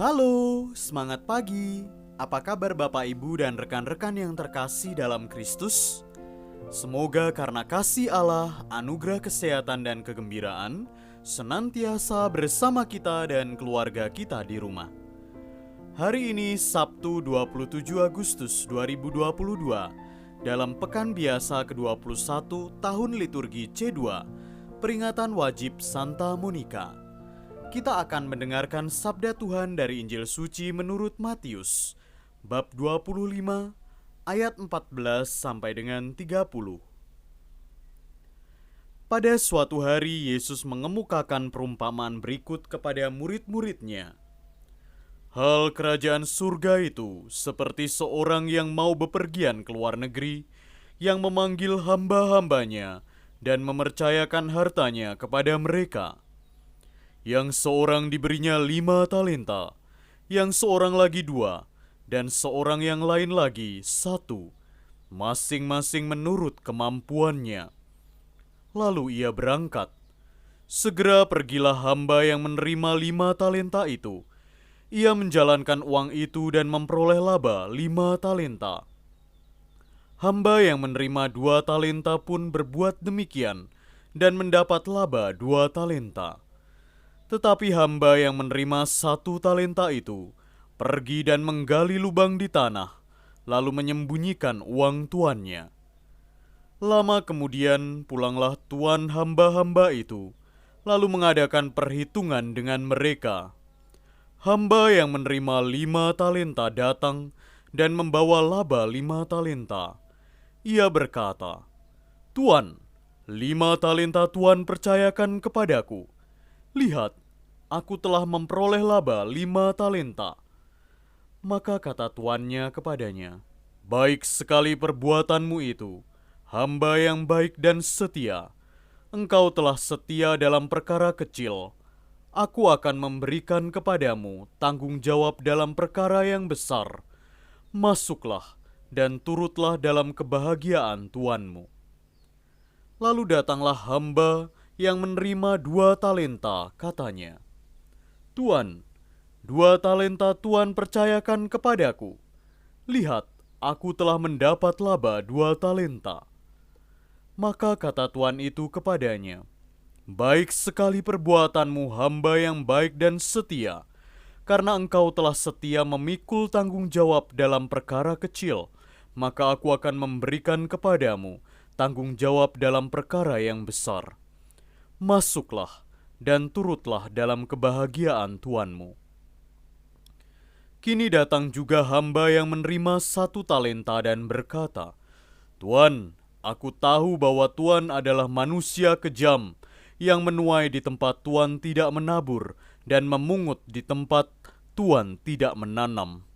Halo, semangat pagi. Apa kabar Bapak Ibu dan rekan-rekan yang terkasih dalam Kristus? Semoga karena kasih Allah, anugerah kesehatan dan kegembiraan senantiasa bersama kita dan keluarga kita di rumah. Hari ini Sabtu 27 Agustus 2022 dalam pekan biasa ke-21 tahun liturgi C2, peringatan wajib Santa Monica. Kita akan mendengarkan sabda Tuhan dari Injil Suci menurut Matius, bab 25, ayat 14 sampai dengan 30. Pada suatu hari Yesus mengemukakan perumpamaan berikut kepada murid-muridnya. Hal kerajaan surga itu seperti seorang yang mau bepergian ke luar negeri, yang memanggil hamba-hambanya dan mempercayakan hartanya kepada mereka. Yang seorang diberinya 5 talenta, yang seorang lagi 2, dan seorang yang lain lagi 1, masing-masing menurut kemampuannya. Lalu ia berangkat. Segera pergilah hamba yang menerima 5 talenta itu. Ia menjalankan uang itu dan memperoleh laba 5 talenta. Hamba yang menerima 2 talenta pun berbuat demikian dan mendapat laba 2 talenta. Tetapi hamba yang menerima 1 talenta itu pergi dan menggali lubang di tanah, lalu menyembunyikan uang tuannya. Lama kemudian pulanglah tuan hamba-hamba itu, lalu mengadakan perhitungan dengan mereka. Hamba yang menerima 5 talenta datang dan membawa laba 5 talenta. Ia berkata, "Tuan, 5 talenta Tuan percayakan kepadaku. Lihat, aku telah memperoleh laba 5 talenta." Maka kata tuannya kepadanya, "Baik sekali perbuatanmu itu, hamba yang baik dan setia. Engkau telah setia dalam perkara kecil. Aku akan memberikan kepadamu tanggung jawab dalam perkara yang besar. Masuklah dan turutlah dalam kebahagiaan tuanmu." Lalu datanglah hamba yang menerima 2 talenta, katanya, "Tuan, 2 talenta Tuan percayakan kepadaku. Lihat, aku telah mendapat laba 2 talenta." Maka kata tuan itu kepadanya, "Baik sekali perbuatanmu, hamba yang baik dan setia. Karena engkau telah setia memikul tanggung jawab dalam perkara kecil, maka aku akan memberikan kepadamu tanggung jawab dalam perkara yang besar. Masuklah dan turutlah dalam kebahagiaan tuanmu." Kini datang juga hamba yang menerima 1 talenta dan berkata, "Tuan, aku tahu bahwa Tuan adalah manusia kejam yang menuai di tempat Tuan tidak menabur dan memungut di tempat Tuan tidak menanam.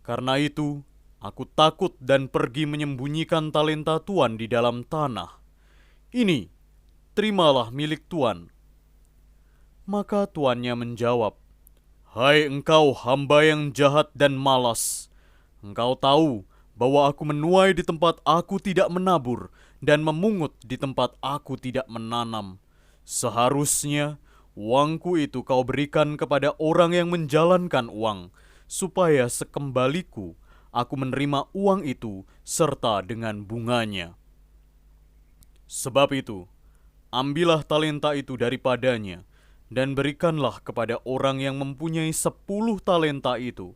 Karena itu, aku takut dan pergi menyembunyikan talenta Tuan di dalam tanah. Ini, terimalah milik Tuan." Maka tuannya menjawab, "Hai engkau hamba yang jahat dan malas. Engkau tahu bahwa aku menuai di tempat aku tidak menabur dan memungut di tempat aku tidak menanam. Seharusnya uangku itu kau berikan kepada orang yang menjalankan uang, supaya sekembaliku aku menerima uang itu serta dengan bunganya. Sebab itu, ambillah talenta itu daripadanya, dan berikanlah kepada orang yang mempunyai 10 talenta itu.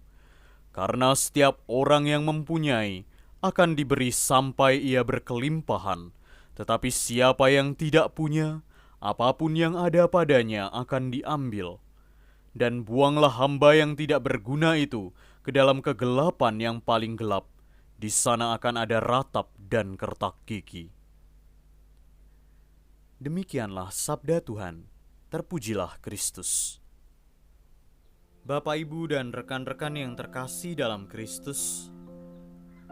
Karena setiap orang yang mempunyai akan diberi sampai ia berkelimpahan. Tetapi siapa yang tidak punya, apapun yang ada padanya akan diambil. Dan buanglah hamba yang tidak berguna itu ke dalam kegelapan yang paling gelap. Di sana akan ada ratap dan kertak gigi." Demikianlah sabda Tuhan. Terpujilah Kristus. Bapak, Ibu, dan rekan-rekan yang terkasih dalam Kristus,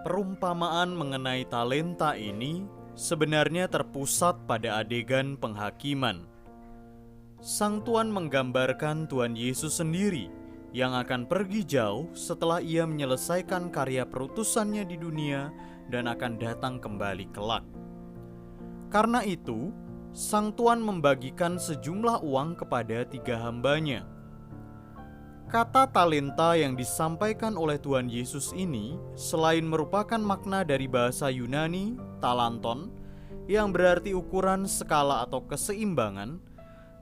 perumpamaan mengenai talenta ini sebenarnya terpusat pada adegan penghakiman. Sang Tuan menggambarkan Tuhan Yesus sendiri yang akan pergi jauh setelah ia menyelesaikan karya perutusannya di dunia dan akan datang kembali kelak. Karena itu, Sang Tuan membagikan sejumlah uang kepada 3 hambanya. Kata talenta yang disampaikan oleh Tuhan Yesus ini selain merupakan makna dari bahasa Yunani talanton yang berarti ukuran, skala atau keseimbangan,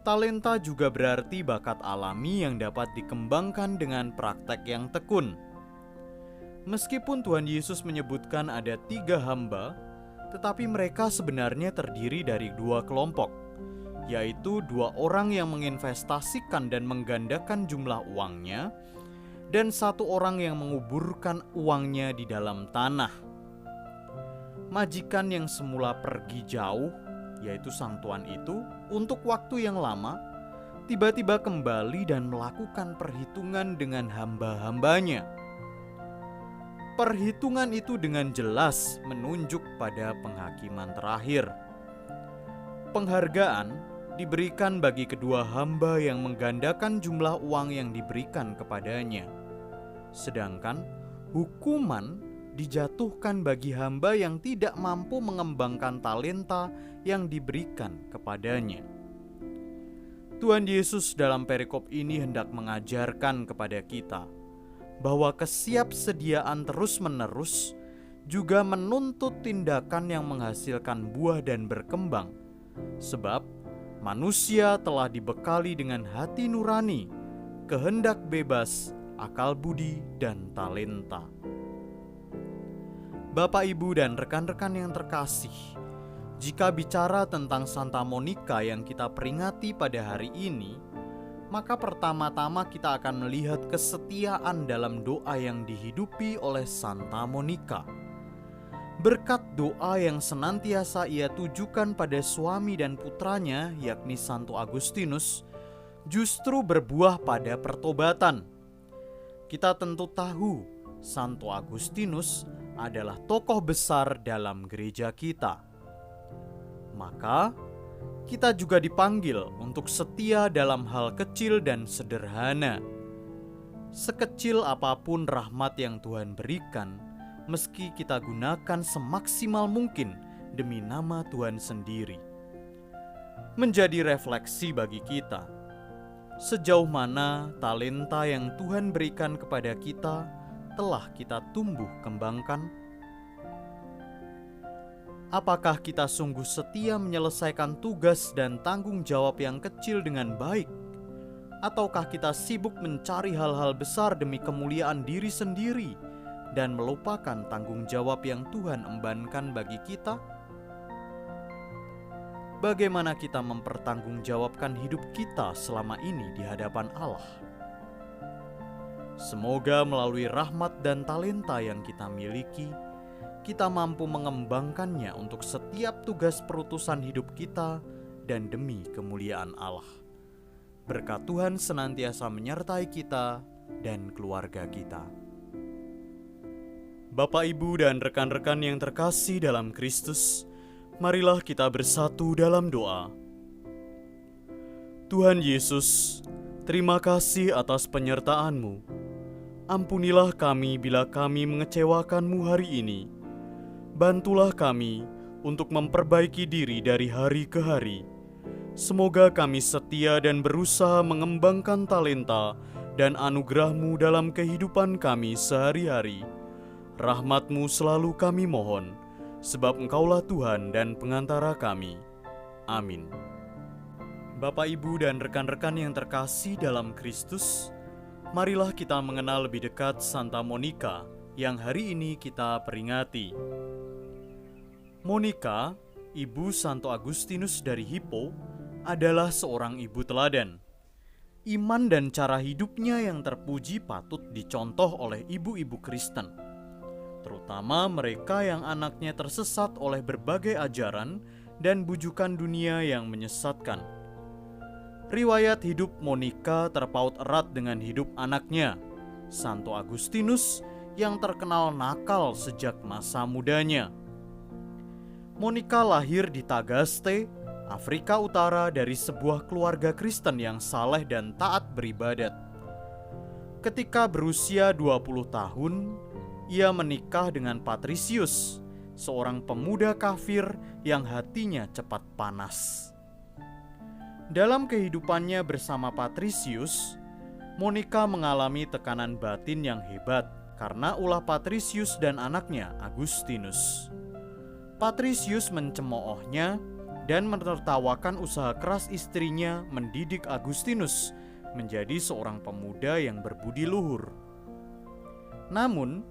talenta juga berarti bakat alami yang dapat dikembangkan dengan praktek yang tekun. Meskipun Tuhan Yesus menyebutkan ada 3 hamba, tetapi mereka sebenarnya terdiri dari 2 kelompok, yaitu 2 orang yang menginvestasikan dan menggandakan jumlah uangnya, dan 1 orang yang menguburkan uangnya di dalam tanah. Majikan yang semula pergi jauh, yaitu sang tuan itu, untuk waktu yang lama, tiba-tiba kembali dan melakukan perhitungan dengan hamba-hambanya. Perhitungan itu dengan jelas menunjuk pada penghakiman terakhir. Penghargaan diberikan bagi kedua hamba yang menggandakan jumlah uang yang diberikan kepadanya. Sedangkan hukuman dijatuhkan bagi hamba yang tidak mampu mengembangkan talenta yang diberikan kepadanya. Tuhan Yesus dalam perikop ini hendak mengajarkan kepada kita bahwa kesiapsediaan terus-menerus juga menuntut tindakan yang menghasilkan buah dan berkembang, sebab manusia telah dibekali dengan hati nurani, kehendak bebas, akal budi, dan talenta. Bapak, Ibu, dan rekan-rekan yang terkasih, jika bicara tentang Santa Monica yang kita peringati pada hari ini, maka pertama-tama kita akan melihat kesetiaan dalam doa yang dihidupi oleh Santa Monica. Berkat doa yang senantiasa ia tujukan pada suami dan putranya, yakni Santo Agustinus, justru berbuah pada pertobatan. Kita tentu tahu Santo Agustinus adalah tokoh besar dalam gereja kita. Maka kita juga dipanggil untuk setia dalam hal kecil dan sederhana. Sekecil apapun rahmat yang Tuhan berikan, meski kita gunakan semaksimal mungkin demi nama Tuhan sendiri. Menjadi refleksi bagi kita, sejauh mana talenta yang Tuhan berikan kepada kita telah kita tumbuh kembangkan. Apakah kita sungguh setia menyelesaikan tugas dan tanggung jawab yang kecil dengan baik? Ataukah kita sibuk mencari hal-hal besar demi kemuliaan diri sendiri dan melupakan tanggung jawab yang Tuhan embankan bagi kita? Bagaimana kita mempertanggungjawabkan hidup kita selama ini di hadapan Allah? Semoga melalui rahmat dan talenta yang kita miliki, kita mampu mengembangkannya untuk setiap tugas perutusan hidup kita dan demi kemuliaan Allah. Berkat Tuhan senantiasa menyertai kita dan keluarga kita. Bapak, Ibu, dan rekan-rekan yang terkasih dalam Kristus, marilah kita bersatu dalam doa. Tuhan Yesus, terima kasih atas penyertaan-Mu. Ampunilah kami bila kami mengecewakan-Mu hari ini. Bantulah kami untuk memperbaiki diri dari hari ke hari. Semoga kami setia dan berusaha mengembangkan talenta dan anugerah-Mu dalam kehidupan kami sehari-hari. Rahmat-Mu selalu kami mohon, sebab Engkaulah Tuhan dan pengantara kami. Amin. Bapak, Ibu, dan rekan-rekan yang terkasih dalam Kristus, marilah kita mengenal lebih dekat Santa Monica yang hari ini kita peringati. Monica, ibu Santo Agustinus dari Hippo, adalah seorang ibu teladan. Iman dan cara hidupnya yang terpuji patut dicontoh oleh ibu-ibu Kristen, terutama mereka yang anaknya tersesat oleh berbagai ajaran dan bujukan dunia yang menyesatkan. Riwayat hidup Monica terpaut erat dengan hidup anaknya, Santo Agustinus, yang terkenal nakal sejak masa mudanya. Monica lahir di Tagaste, Afrika Utara dari sebuah keluarga Kristen yang saleh dan taat beribadat. Ketika berusia 20 tahun, ia menikah dengan Patricius, seorang pemuda kafir yang hatinya cepat panas. Dalam kehidupannya bersama Patricius, Monica mengalami tekanan batin yang hebat karena ulah Patricius dan anaknya Agustinus. Patricius mencemoohnya dan menertawakan usaha keras istrinya mendidik Agustinus menjadi seorang pemuda yang berbudi luhur. Namun,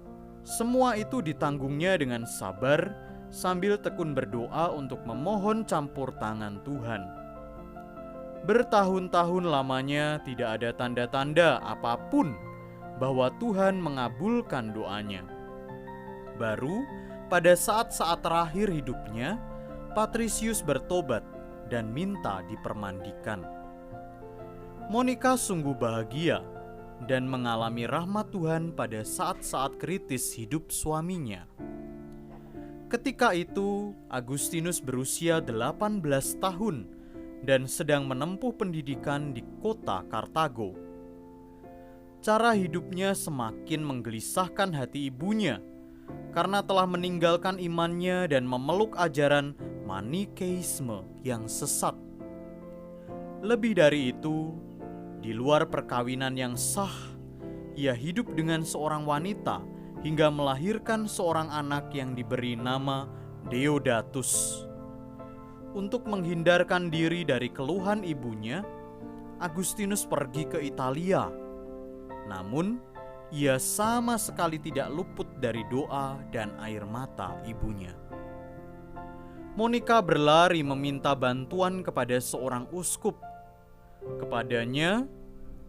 semua itu ditanggungnya dengan sabar sambil tekun berdoa untuk memohon campur tangan Tuhan. Bertahun-tahun lamanya tidak ada tanda-tanda apapun bahwa Tuhan mengabulkan doanya. Baru pada saat-saat terakhir hidupnya, Patricius bertobat dan minta dipermandikan. Monica sungguh bahagia dan mengalami rahmat Tuhan pada saat-saat kritis hidup suaminya. Ketika itu, Agustinus berusia 18 tahun dan sedang menempuh pendidikan di kota Kartago. Cara hidupnya semakin menggelisahkan hati ibunya karena telah meninggalkan imannya dan memeluk ajaran Manikeisme yang sesat. Lebih dari itu, di luar perkawinan yang sah, ia hidup dengan seorang wanita hingga melahirkan seorang anak yang diberi nama Deodatus. Untuk menghindarkan diri dari keluhan ibunya, Agustinus pergi ke Italia. Namun, ia sama sekali tidak luput dari doa dan air mata ibunya. Monica berlari meminta bantuan kepada seorang uskup. Kepadanya,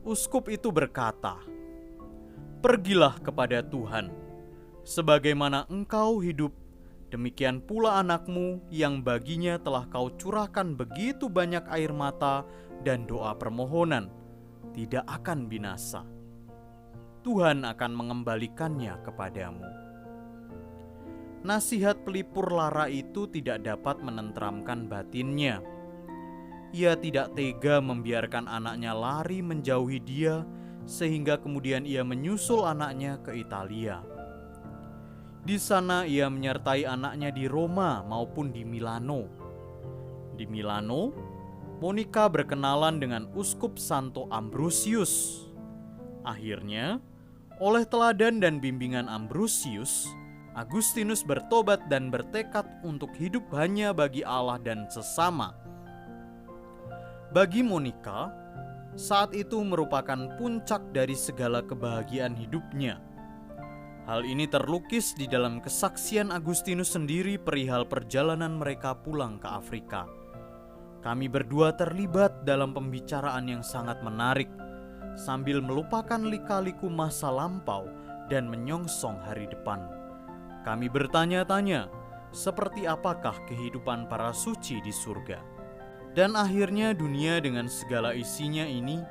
uskup itu berkata, "Pergilah kepada Tuhan. Sebagaimana engkau hidup, demikian pula anakmu yang baginya telah kau curahkan begitu banyak air mata dan doa permohonan, tidak akan binasa. Tuhan akan mengembalikannya kepadamu." Nasihat pelipur lara itu tidak dapat menenteramkan batinnya. Ia tidak tega membiarkan anaknya lari menjauhi dia, sehingga kemudian ia menyusul anaknya ke Italia. Di sana ia menyertai anaknya di Roma maupun di Milano. Di Milano, Monica berkenalan dengan Uskup Santo Ambrosius. Akhirnya, oleh teladan dan bimbingan Ambrosius, Agustinus bertobat dan bertekad untuk hidup hanya bagi Allah dan sesama. Bagi Monica, saat itu merupakan puncak dari segala kebahagiaan hidupnya. Hal ini terlukis di dalam kesaksian Agustinus sendiri perihal perjalanan mereka pulang ke Afrika. Kami berdua terlibat dalam pembicaraan yang sangat menarik, sambil melupakan lika-liku masa lampau dan menyongsong hari depan. Kami bertanya-tanya, seperti apakah kehidupan para suci di surga? Dan akhirnya dunia dengan segala isinya ini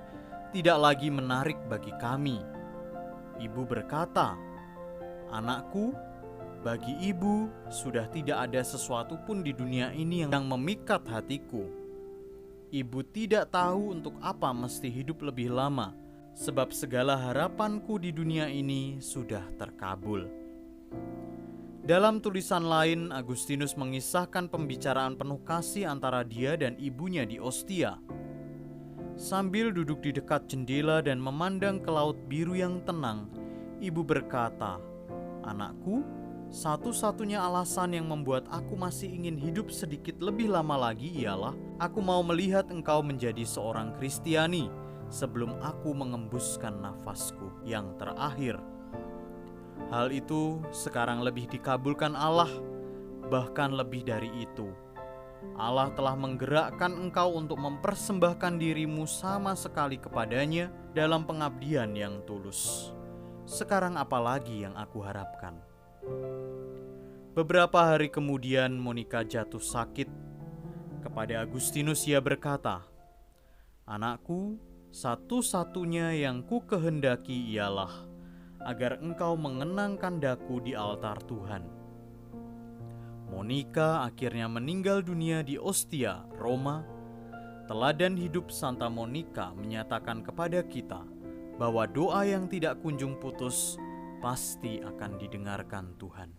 tidak lagi menarik bagi kami. Ibu berkata, "Anakku, bagi ibu sudah tidak ada sesuatu pun di dunia ini yang memikat hatiku. Ibu tidak tahu untuk apa mesti hidup lebih lama, sebab segala harapanku di dunia ini sudah terkabul." Dalam tulisan lain, Agustinus mengisahkan pembicaraan penuh kasih antara dia dan ibunya di Ostia. Sambil duduk di dekat jendela dan memandang ke laut biru yang tenang, ibu berkata, "Anakku, satu-satunya alasan yang membuat aku masih ingin hidup sedikit lebih lama lagi ialah aku mau melihat engkau menjadi seorang Kristiani sebelum aku mengembuskan nafasku yang terakhir." Hal itu sekarang lebih dikabulkan Allah, bahkan lebih dari itu. Allah telah menggerakkan engkau untuk mempersembahkan dirimu sama sekali kepadanya dalam pengabdian yang tulus. Sekarang apalagi yang aku harapkan? Beberapa hari kemudian Monica jatuh sakit. Kepada Agustinus ia berkata, "Anakku, satu-satunya yang ku kehendaki ialah agar engkau mengenangkan daku di altar Tuhan." Monica akhirnya meninggal dunia di Ostia, Roma. Teladan hidup Santa Monica menyatakan kepada kita bahwa doa yang tidak kunjung putus pasti akan didengarkan Tuhan.